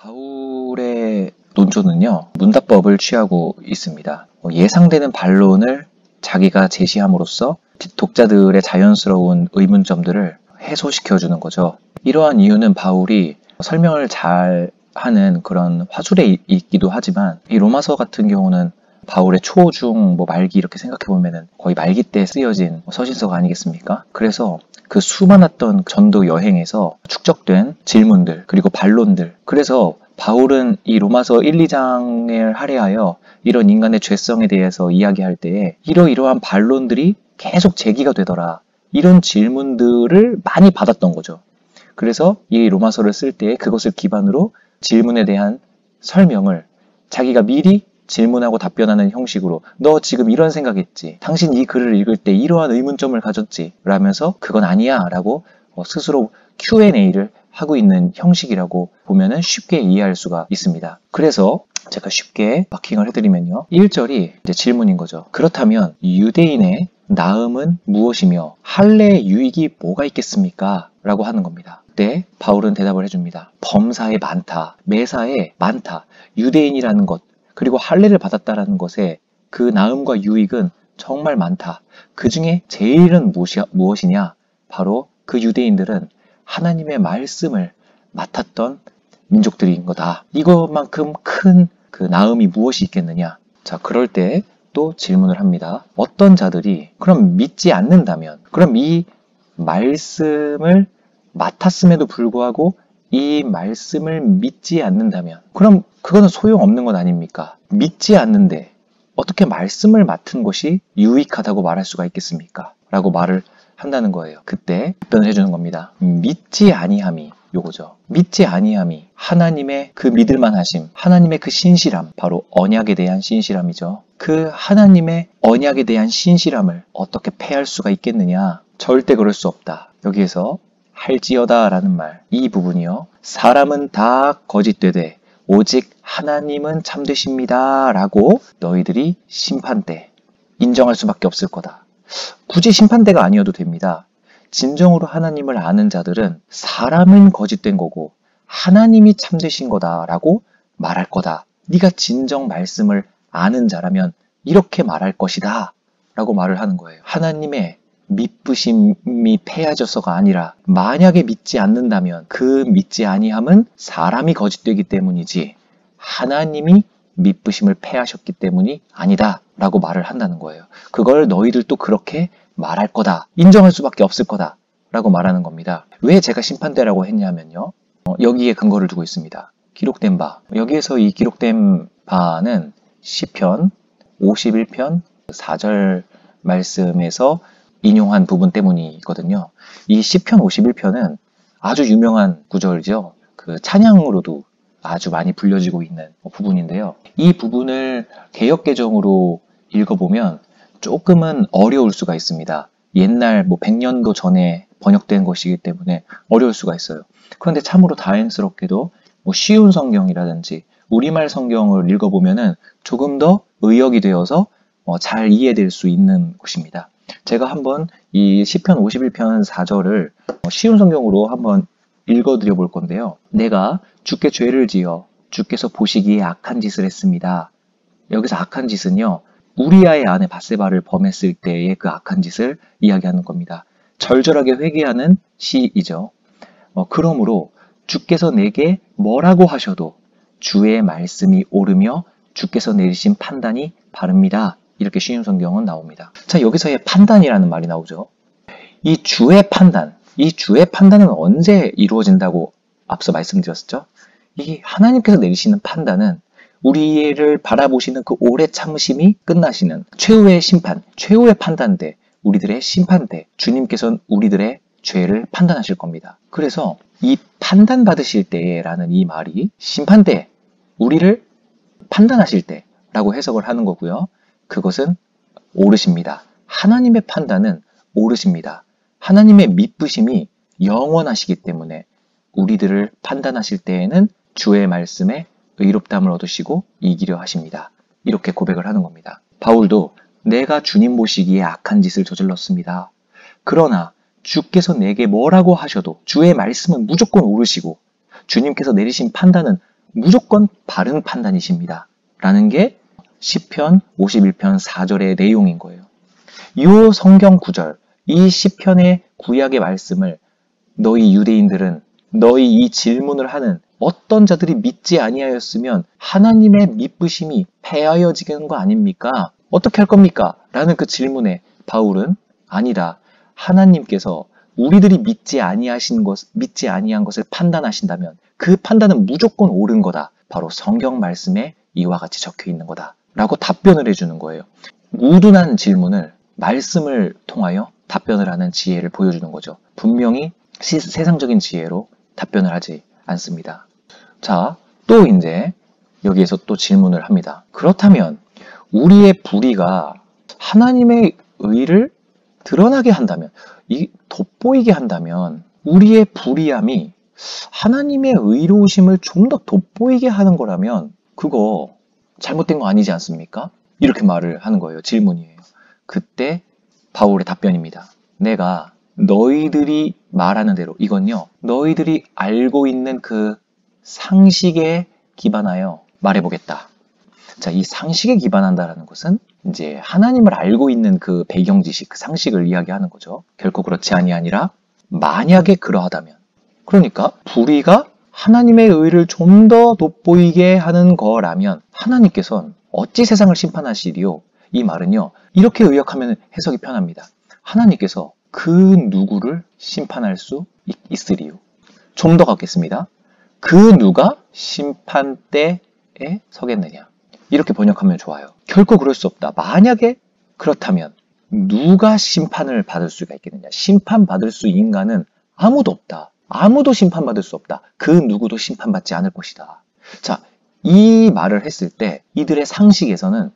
바울의 논조는요, 문답법을 취하고 있습니다. 예상되는 반론을 자기가 제시함으로써 독자들의 자연스러운 의문점들을 해소시켜주는 거죠. 이러한 이유는 바울이 설명을 잘 하는 그런 화술에 있기도 하지만, 이 로마서 같은 경우는 바울의 초, 중, 말기 이렇게 생각해보면 거의 말기 때 쓰여진 서신서가 아니겠습니까? 그래서 그 수많았던 전도 여행에서 축적된 질문들, 그리고 반론들. 그래서 바울은 이 로마서 1, 2장을 할애하여 이런 인간의 죄성에 대해서 이야기할 때에 이러이러한 반론들이 계속 제기가 되더라. 이런 질문들을 많이 받았던 거죠. 그래서 이 로마서를 쓸 때 그것을 기반으로 질문에 대한 설명을 자기가 미리 질문하고 답변하는 형식으로, 너 지금 이런 생각했지? 당신 이 글을 읽을 때 이러한 의문점을 가졌지? 라면서 그건 아니야 라고 스스로 Q&A를 하고 있는 형식이라고 보면은 쉽게 이해할 수가 있습니다. 그래서 제가 쉽게 마킹을 해드리면요, 1절이 이제 질문인 거죠. 그렇다면 유대인의 나음은 무엇이며 할례의 유익이 뭐가 있겠습니까? 라고 하는 겁니다. 그때 바울은 대답을 해줍니다. 범사에 많다, 매사에 많다, 유대인이라는 것, 그리고 할례를 받았다라는 것에 그 나음과 유익은 정말 많다. 그 중에 제일은 무엇이냐? 바로 그 유대인들은 하나님의 말씀을 맡았던 민족들인 거다. 이것만큼 큰 그 나음이 무엇이 있겠느냐? 자, 그럴 때 또 질문을 합니다. 어떤 자들이 그럼 믿지 않는다면, 그럼 이 말씀을 맡았음에도 불구하고 이 말씀을 믿지 않는다면, 그럼 그거는 소용없는 것 아닙니까? 믿지 않는데 어떻게 말씀을 맡은 것이 유익하다고 말할 수가 있겠습니까? 라고 말을 한다는 거예요. 그때 답변을 해주는 겁니다. 믿지 아니함이 요거죠. 믿지 아니함이 하나님의 그 믿을만 하심, 하나님의 그 신실함, 바로 언약에 대한 신실함이죠. 그 하나님의 언약에 대한 신실함을 어떻게 패할 수가 있겠느냐? 절대 그럴 수 없다. 여기에서 할지어다 라는 말, 이 부분이요, 사람은 다 거짓되되 오직 하나님은 참되십니다 라고 너희들이 심판 때 인정할 수밖에 없을 거다. 굳이 심판대가 아니어도 됩니다. 진정으로 하나님을 아는 자들은 사람은 거짓된 거고 하나님이 참되신 거다라고 말할 거다. 네가 진정 말씀을 아는 자라면 이렇게 말할 것이다 라고 말을 하는 거예요. 하나님의 믿부심이 패해져서가 아니라, 만약에 믿지 않는다면 그 믿지 아니함은 사람이 거짓되기 때문이지 하나님이 믿부심을 패하셨기 때문이 아니다 라고 말을 한다는 거예요. 그걸 너희들도 그렇게 말할 거다, 인정할 수밖에 없을 거다 라고 말하는 겁니다. 왜 제가 심판대라고 했냐면요, 여기에 근거를 두고 있습니다. 기록된 바, 여기에서 이 기록된 바는 시편 51편 4절 말씀에서 인용한 부분 때문이거든요. 이 시편 51편은 아주 유명한 구절이죠. 그 찬양으로도 아주 많이 불려지고 있는 부분인데요. 이 부분을 개역개정으로 읽어보면 조금은 어려울 수가 있습니다. 옛날 100년도 전에 번역된 것이기 때문에 어려울 수가 있어요. 그런데 참으로 다행스럽게도 쉬운 성경이라든지 우리말 성경을 읽어보면은 조금 더 의역이 되어서 잘 이해될 수 있는 것입니다. 제가 한번 이 시편 51편 4절을 쉬운 성경으로 한번 읽어드려 볼 건데요. 내가 주께 죄를 지어 주께서 보시기에 악한 짓을 했습니다. 여기서 악한 짓은요, 우리아의 아내 밧세바를 범했을 때의 그 악한 짓을 이야기하는 겁니다. 절절하게 회개하는 시이죠. 그러므로 주께서 내게 뭐라고 하셔도 주의 말씀이 옳으며 주께서 내리신 판단이 바릅니다. 이렇게 쉬운 성경은 나옵니다. 자, 여기서의 판단이라는 말이 나오죠. 이 주의 판단은 언제 이루어진다고 앞서 말씀드렸었죠? 이 하나님께서 내리시는 판단은 우리를 바라보시는 그 오래 참으심이 끝나시는 최후의 심판, 최후의 판단대, 우리들의 심판대, 주님께서는 우리들의 죄를 판단하실 겁니다. 그래서 이 판단받으실 때라는 이 말이 심판대, 우리를 판단하실 때라고 해석을 하는 거고요. 그것은 옳으십니다. 하나님의 판단은 옳으십니다. 하나님의 믿부심이 영원하시기 때문에 우리들을 판단하실 때에는 주의 말씀에 의롭다함을 얻으시고 이기려 하십니다. 이렇게 고백을 하는 겁니다. 바울도 내가 주님 보시기에 악한 짓을 저질렀습니다. 그러나 주께서 내게 뭐라고 하셔도 주의 말씀은 무조건 옳으시고 주님께서 내리신 판단은 무조건 바른 판단이십니다. 라는 게 시편 51편 4절의 내용인 거예요. 이 성경 구절, 이 시편의 구약의 말씀을 너희 유대인들은 너희 이 질문을 하는 어떤 자들이 믿지 아니하였으면 하나님의 미쁘심이 패하여지는 거 아닙니까? 어떻게 할 겁니까? 라는 그 질문에 바울은 아니다. 하나님께서 우리들이 믿지 아니한 것을 판단하신다면 그 판단은 무조건 옳은 거다. 바로 성경 말씀에 이와 같이 적혀 있는 거다. 라고 답변을 해주는 거예요. 무둔한 질문을 말씀을 통하여 답변을 하는 지혜를 보여주는 거죠. 분명히 세상적인 지혜로 답변을 하지 않습니다. 자, 또 이제 여기에서 또 질문을 합니다. 그렇다면 우리의 불의가 하나님의 의를 드러나게 한다면, 돋보이게 한다면 우리의 불의함이 하나님의 의로우심을 좀 더 돋보이게 하는 거라면 그거 잘못된 거 아니지 않습니까? 이렇게 말을 하는 거예요. 질문이에요. 그때 바울의 답변입니다. 내가 너희들이 말하는 대로, 이건요, 너희들이 알고 있는 그 상식에 기반하여 말해보겠다. 자, 이 상식에 기반한다라는 것은 이제 하나님을 알고 있는 그 배경 지식, 그 상식을 이야기하는 거죠. 결코 그렇지 아니라 만약에 그러하다면, 그러니까 불의가 하나님의 의를 좀 더 돋보이게 하는 거라면 하나님께서는 어찌 세상을 심판하시리요? 이 말은요, 이렇게 의역하면 해석이 편합니다. 하나님께서 그 누구를 심판할 수 있으리요? 좀 더 갖겠습니다. 그 누가 심판대에 서겠느냐? 이렇게 번역하면 좋아요. 결코 그럴 수 없다. 만약에 그렇다면 누가 심판을 받을 수가 있겠느냐? 심판받을 수 인간은 아무도 없다. 아무도 심판받을 수 없다. 그 누구도 심판받지 않을 것이다. 자, 이 말을 했을 때 이들의 상식에서는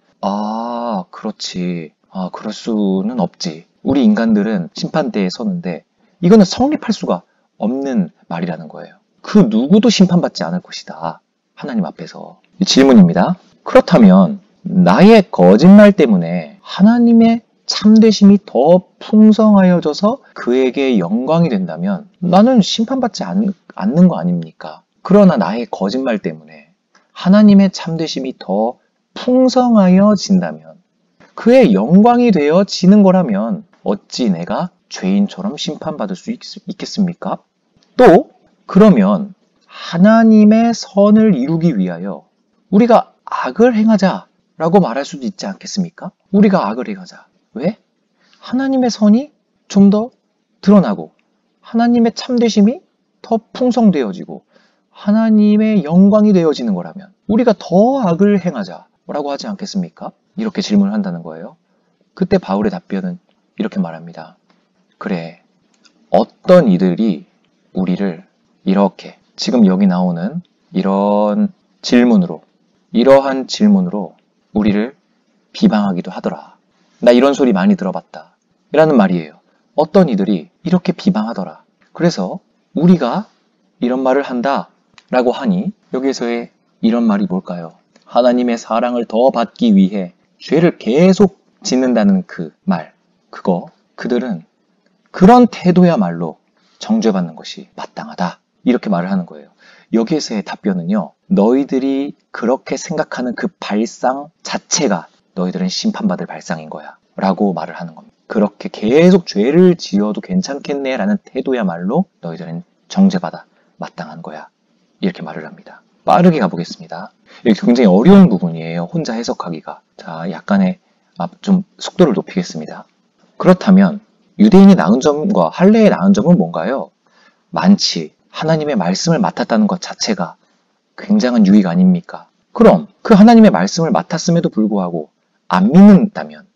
그렇지. 그럴 수는 없지. 우리 인간들은 심판대에 서는데 이거는 성립할 수가 없는 말이라는 거예요. 그 누구도 심판받지 않을 것이다. 하나님 앞에서. 질문입니다. 그렇다면 나의 거짓말 때문에 하나님의 참되심이 더 풍성하여져서 그에게 영광이 된다면 나는 심판받지 않는 거 아닙니까? 그러나 나의 거짓말 때문에 하나님의 참되심이 더 풍성하여진다면 그의 영광이 되어지는 거라면 어찌 내가 죄인처럼 심판받을 수 있겠습니까? 또 그러면 하나님의 선을 이루기 위하여 우리가 악을 행하자라고 말할 수도 있지 않겠습니까? 우리가 악을 행하자. 왜? 하나님의 선이 좀 더 드러나고 하나님의 참되심이 더 풍성되어지고 하나님의 영광이 되어지는 거라면 우리가 더 악을 행하자라고 하지 않겠습니까? 이렇게 질문을 한다는 거예요. 그때 바울의 답변은 이렇게 말합니다. 그래, 어떤 이들이 우리를 이렇게 지금 여기 나오는 이러한 질문으로 우리를 비방하기도 하더라. 나 이런 소리 많이 들어봤다. 이라는 말이에요. 어떤 이들이 이렇게 비방하더라. 그래서 우리가 이런 말을 한다 라고 하니 여기에서의 이런 말이 뭘까요? 하나님의 사랑을 더 받기 위해 죄를 계속 짓는다는 그 말. 그들은 그런 태도야말로 정죄받는 것이 마땅하다. 이렇게 말을 하는 거예요. 여기에서의 답변은요. 너희들이 그렇게 생각하는 그 발상 자체가 너희들은 심판받을 발상인 거야. 라고 말을 하는 겁니다. 그렇게 계속 죄를 지어도 괜찮겠네 라는 태도야말로 너희들은 정죄받아 마땅한 거야. 이렇게 말을 합니다. 빠르게 가보겠습니다. 이게 굉장히 어려운 부분이에요. 혼자 해석하기가. 자, 약간의 좀 속도를 높이겠습니다. 그렇다면 유대인이 낳은 점과 할례에 낳은 점은 뭔가요? 많지. 하나님의 말씀을 맡았다는 것 자체가 굉장한 유익 아닙니까? 그럼 그 하나님의 말씀을 맡았음에도 불구하고 안 믿는다면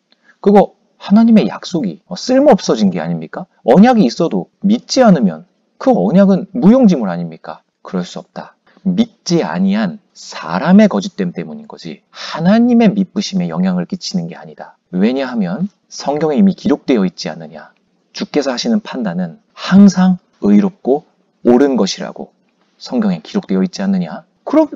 그거 하나님의 약속이 쓸모없어진 게 아닙니까? 언약이 있어도 믿지 않으면 그 언약은 무용지물 아닙니까? 그럴 수 없다. 믿지 아니한 사람의 거짓됨 때문인 거지 하나님의 미쁘심에 영향을 끼치는 게 아니다. 왜냐하면 성경에 이미 기록되어 있지 않느냐. 주께서 하시는 판단은 항상 의롭고 옳은 것이라고 성경에 기록되어 있지 않느냐.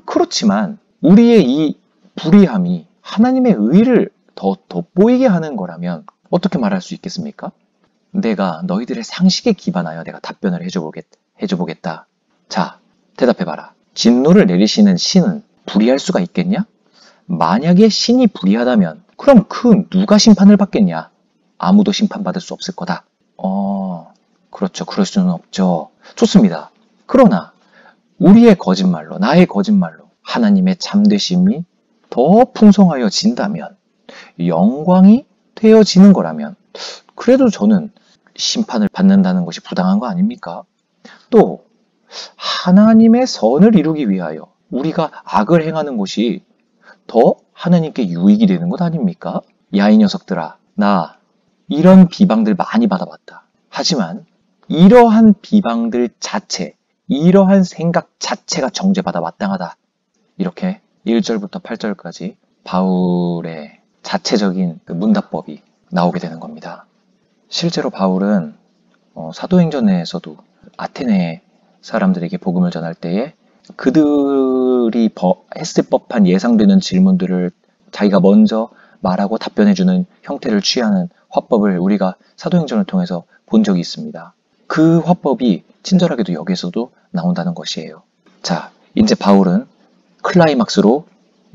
그렇지만 우리의 이 불의함이 하나님의 의를 더 돋보이게 하는 거라면 어떻게 말할 수 있겠습니까? 내가 너희들의 상식에 기반하여 내가 답변을 해줘보겠다. 자, 대답해봐라. 진노를 내리시는 신은 불의할 수가 있겠냐? 만약에 신이 불의하다면 그럼 그 누가 심판을 받겠냐? 아무도 심판받을 수 없을 거다. 그렇죠. 그럴 수는 없죠. 좋습니다. 그러나 우리의 거짓말로, 나의 거짓말로 하나님의 참되심이 더 풍성하여진다면, 영광이 되어지는 거라면 그래도 저는 심판을 받는다는 것이 부당한 거 아닙니까? 또 하나님의 선을 이루기 위하여 우리가 악을 행하는 것이 더 하나님께 유익이 되는 것 아닙니까? 야, 이 녀석들아, 나 이런 비방들 많이 받아봤다. 하지만 이러한 비방들 자체, 이러한 생각 자체가 정죄받아 마땅하다. 이렇게 1절부터 8절까지 바울의 자체적인 그 문답법이 나오게 되는 겁니다. 실제로 바울은 사도행전에서도 아테네 사람들에게 복음을 전할 때에 그들이 했을 법한 예상되는 질문들을 자기가 먼저 말하고 답변해주는 형태를 취하는 화법을 우리가 사도행전을 통해서 본 적이 있습니다. 그 화법이 친절하게도 여기에서도 나온다는 것이에요. 자, 이제 바울은 클라이막스로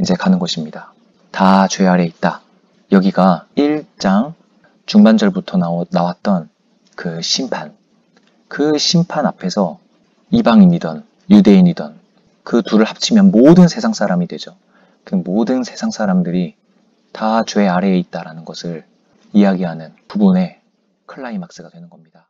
이제 가는 것입니다. 다 죄 아래 있다. 여기가 1장 중반절부터 나왔던 그 심판 앞에서 이방인이던 유대인이던 그 둘을 합치면 모든 세상 사람이 되죠. 그 모든 세상 사람들이 다 죄 아래에 있다라는 것을 이야기하는 부분의 클라이막스가 되는 겁니다.